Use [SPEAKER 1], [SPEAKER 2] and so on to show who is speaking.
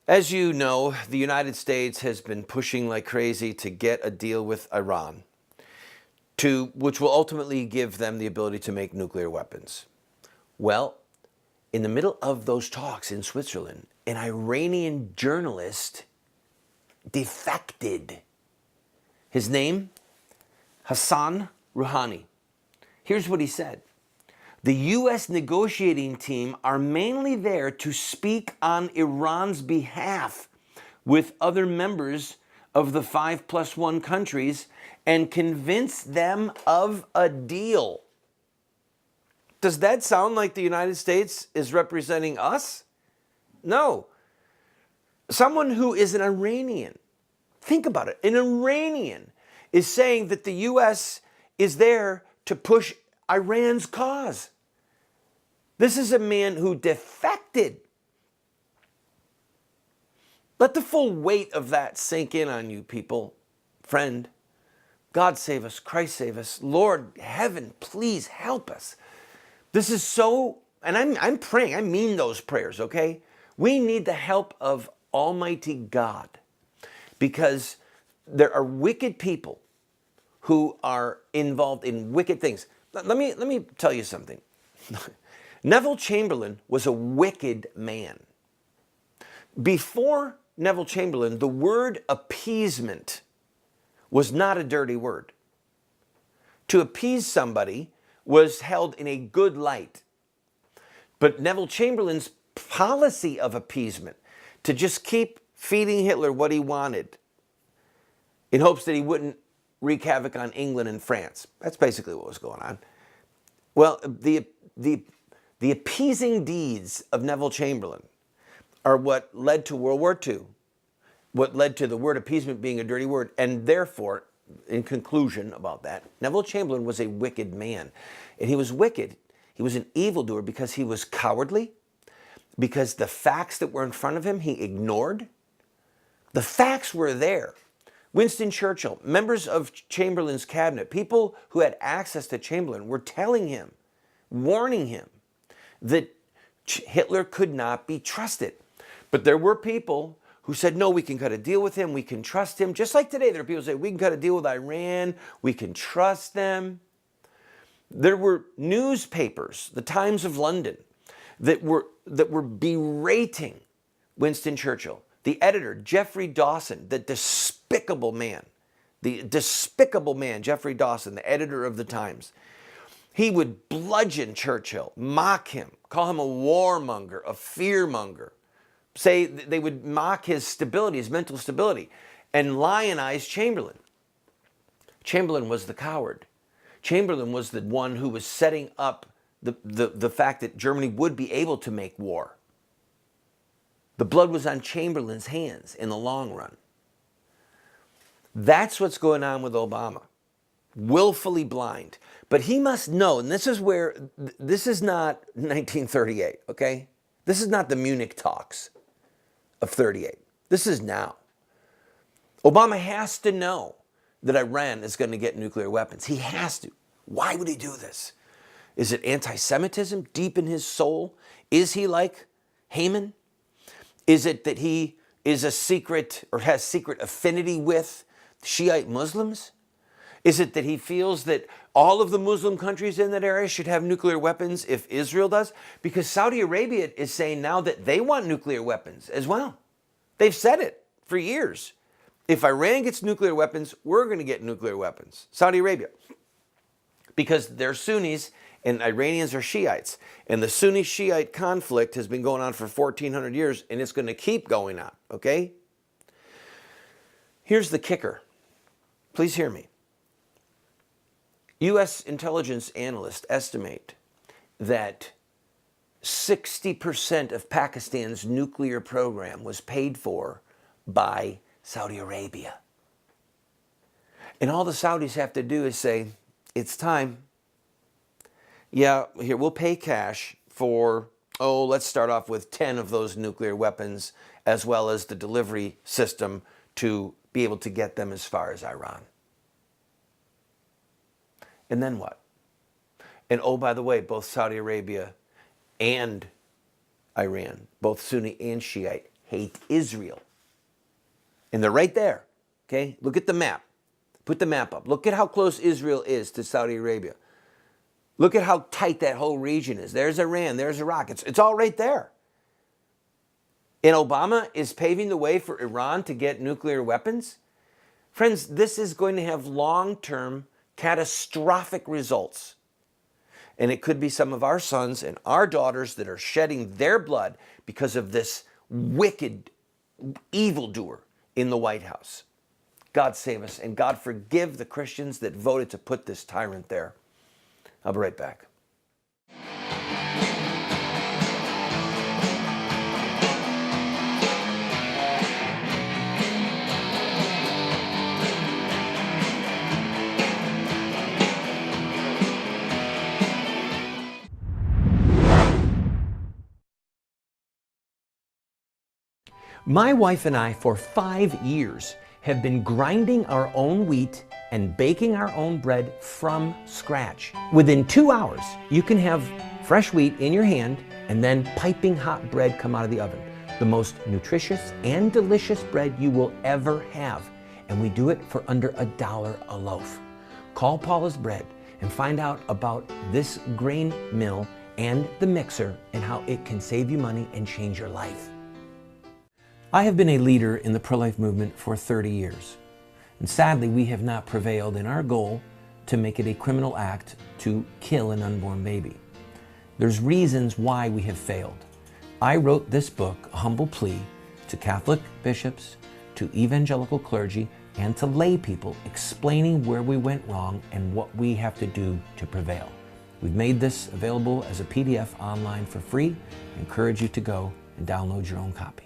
[SPEAKER 1] As you know, the United States has been pushing like crazy to get a deal with Iran, which will ultimately give them the ability to make nuclear weapons. Well, in the middle of those talks in Switzerland, an Iranian journalist defected. His name, Hassan Rouhani. Here's what he said. The U.S. negotiating team are mainly there to speak on Iran's behalf with other members of the 5+1 countries and convince them of a deal. Does that sound like the United States is representing us? No. Someone who is an Iranian, think about it, an Iranian is saying that the U.S. is there to push Iran's cause. This is a man who defected. Let the full weight of that sink in on you, people. Friend, God save us, Christ save us, Lord, heaven, please help us. This is so, and I'm praying, I mean those prayers, okay? We need the help of Almighty God because there are wicked people who are involved in wicked things. Let me tell you something. Neville Chamberlain was a wicked man. Before Neville Chamberlain, the word appeasement was not a dirty word. To appease somebody was held in a good light. But Neville Chamberlain's policy of appeasement, to just keep feeding Hitler what he wanted in hopes that he wouldn't wreak havoc on England and France. That's basically what was going on. Well, the appeasing deeds of Neville Chamberlain are what led to World War II, what led to the word appeasement being a dirty word, and therefore, in conclusion about that, Neville Chamberlain was a wicked man. And he was wicked. He was an evildoer because he was cowardly, because the facts that were in front of him he ignored. The facts were there. Winston Churchill, members of Chamberlain's cabinet, people who had access to Chamberlain were telling him, warning him, that Hitler could not be trusted. But there were people who said, no, we can cut a deal with him, we can trust him. Just like today, there are people who say, we can cut a deal with Iran, we can trust them. There were newspapers, the Times of London, that were berating Winston Churchill. The editor, Geoffrey Dawson, the despicable man, Geoffrey Dawson, the editor of the Times, he would bludgeon Churchill, mock him, call him a warmonger, a fearmonger. Say they would mock his stability, his mental stability, and lionize Chamberlain. Chamberlain was the coward. Chamberlain was the one who was setting up the fact that Germany would be able to make war. The blood was on Chamberlain's hands in the long run. That's what's going on with Obama. Willfully blind. But he must know, and this is not 1938, okay? This is not the Munich talks of 38. This is now. Obama has to know that Iran is going to get nuclear weapons. He has to. Why would he do this? Is it anti-Semitism deep in his soul? Is he like Haman? Is it that he is a secret or has secret affinity with Shiite Muslims? Is it that he feels that all of the Muslim countries in that area should have nuclear weapons if Israel does? Because Saudi Arabia is saying now that they want nuclear weapons as well. They've said it for years. If Iran gets nuclear weapons, we're going to get nuclear weapons. Saudi Arabia. Because they're Sunnis and Iranians are Shiites. And the Sunni-Shiite conflict has been going on for 1,400 years, and it's going to keep going on, okay? Here's the kicker. Please hear me. U.S. intelligence analysts estimate that 60% of Pakistan's nuclear program was paid for by Saudi Arabia. And all the Saudis have to do is say, it's time. Yeah, here, we'll pay cash for, let's start off with 10 of those nuclear weapons, as well as the delivery system to be able to get them as far as Iran. And then what? And oh, by the way, both Saudi Arabia and Iran, both Sunni and Shiite, hate Israel. And they're right there, okay? Look at the map. Put the map up. Look at how close Israel is to Saudi Arabia. Look at how tight that whole region is. There's Iran, there's Iraq. It's all right there. And Obama is paving the way for Iran to get nuclear weapons. Friends, this is going to have long-term catastrophic results. And it could be some of our sons and our daughters that are shedding their blood because of this wicked evildoer in the White House. God save us, and God forgive the Christians that voted to put this tyrant there. I'll be right back. My wife and I, for 5 years, have been grinding our own wheat and baking our own bread from scratch. Within 2 hours, you can have fresh wheat in your hand and then piping hot bread come out of the oven. The most nutritious and delicious bread you will ever have. And we do it for under $1 a loaf. Call Paula's Bread and find out about this grain mill and the mixer and how it can save you money and change your life. I have been a leader in the pro-life movement for 30 years. And sadly, we have not prevailed in our goal to make it a criminal act to kill an unborn baby. There's reasons why we have failed. I wrote this book, A Humble Plea, to Catholic bishops, to evangelical clergy, and to lay people, explaining where we went wrong and what we have to do to prevail. We've made this available as a PDF online for free. I encourage you to go and download your own copy.